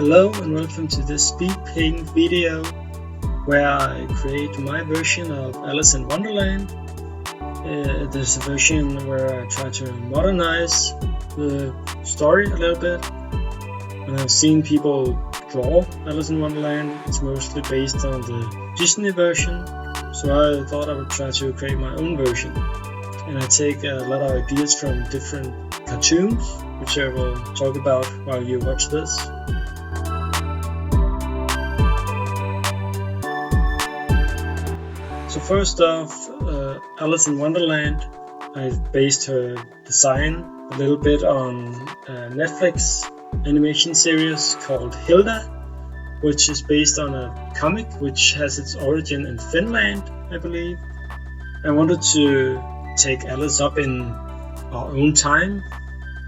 Hello and welcome to this Speedpaint video where I create my version of Alice in Wonderland. There's a version where I try to modernize the story a little bit. And I've seen people draw Alice in Wonderland. It's mostly based on the Disney version, so I thought I would try to create my own version. And I take a lot of ideas from different cartoons, which I will talk about while you watch this. So first off, Alice in Wonderland, I based her design a little bit on a Netflix animation series called Hilda, which is based on a comic which has its origin in Finland, I believe. I wanted to take Alice up in our own time.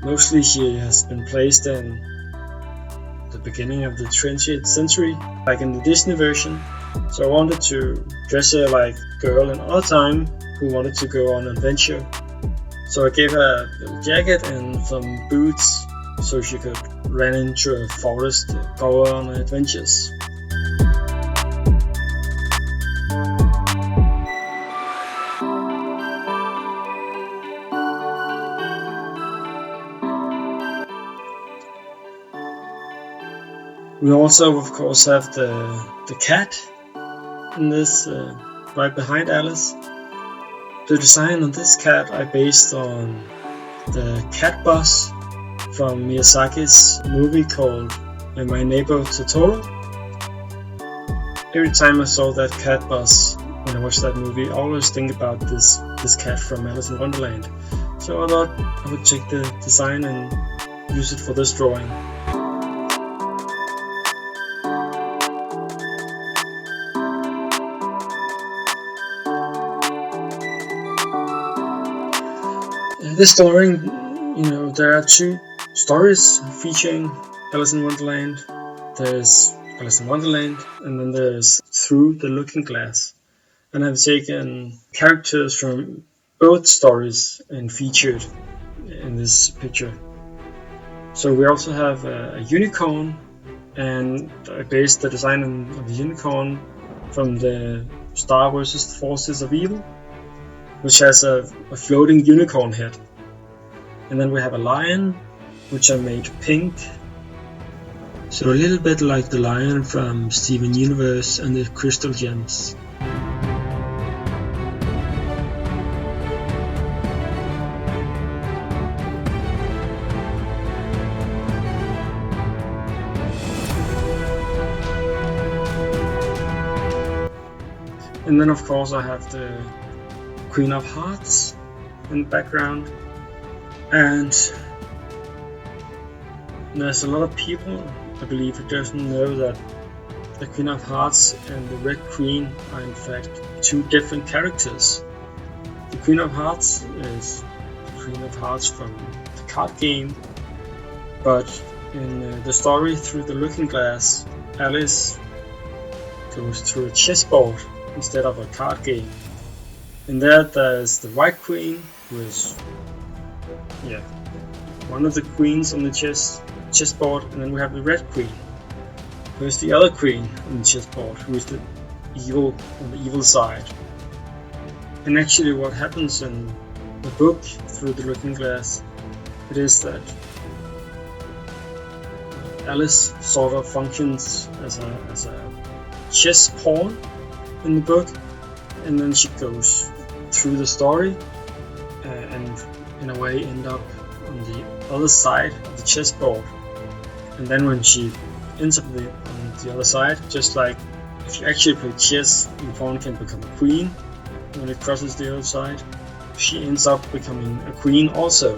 Mostly she has been placed in the beginning of the 20th century, like in the Disney version. So I wanted to dress her like a girl in our time who wanted to go on an adventure. So I gave her a little jacket and some boots so she could run into a forest to go on adventures. We also, of course, have the cat in this, right behind Alice. The design on this cat I based on the cat boss from Miyazaki's movie called My Neighbor Totoro. Every time I saw that cat boss when I watched that movie, I always think about this cat from Alice in Wonderland. So I thought I would take the design and use it for this drawing. This drawing, there are two stories featuring Alice in Wonderland. There's Alice in Wonderland, and then there's Through the Looking Glass. And I've taken characters from both stories and featured in this picture. So we also have a unicorn, and I based the design of the unicorn from the Star vs. the Forces of Evil, which has a floating unicorn head. And then we have a lion, which I made pink. So a little bit like the lion from Steven Universe and the Crystal Gems. And then of course I have the Queen of Hearts in the background. And there's a lot of people, I believe, who doesn't know that the Queen of Hearts and the Red Queen are in fact two different characters. The Queen of Hearts is the Queen of Hearts from the card game, but in the story Through the Looking Glass, Alice goes through a chessboard instead of a card game. And there's the White Queen, who is one of the queens on the chessboard, and then we have the Red Queen, who is the other queen on the chessboard, who is the evil on the evil side. And actually what happens in the book Through the Looking Glass, it is that Alice sort of functions as a chess pawn in the book, and then she goes through the story and in a way end up on the other side of the chessboard. And then when she ends up on the other side, just like if you actually play chess, your pawn can become a queen when it crosses the other side, she ends up becoming a queen also.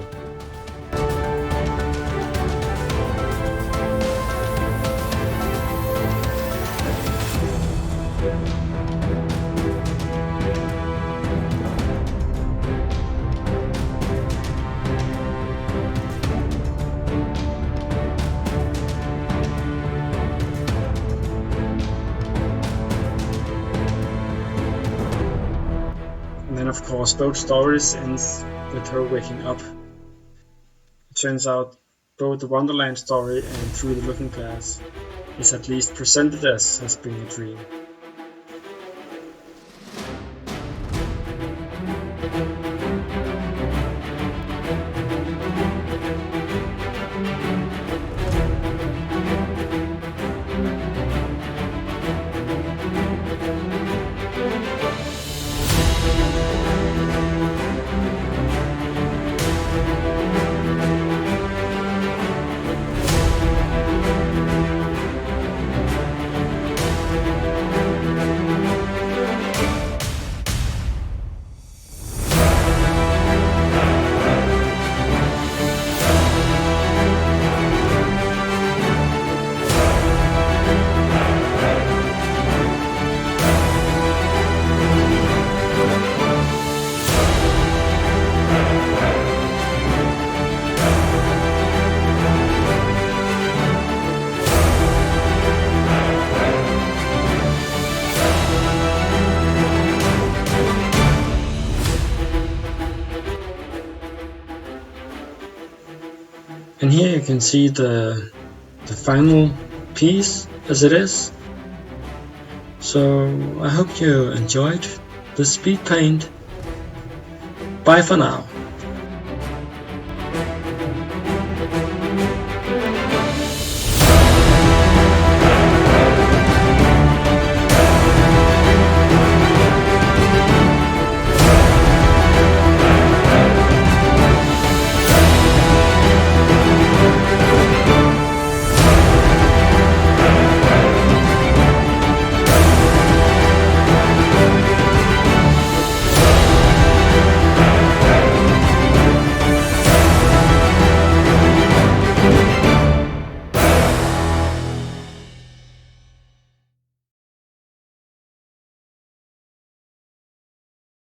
And of course both stories ends with her waking up. It turns out both the Wonderland story and Through the Looking Glass is at least presented as being a dream. And here you can see the final piece as it is. So I hope you enjoyed the speed paint. Bye for now.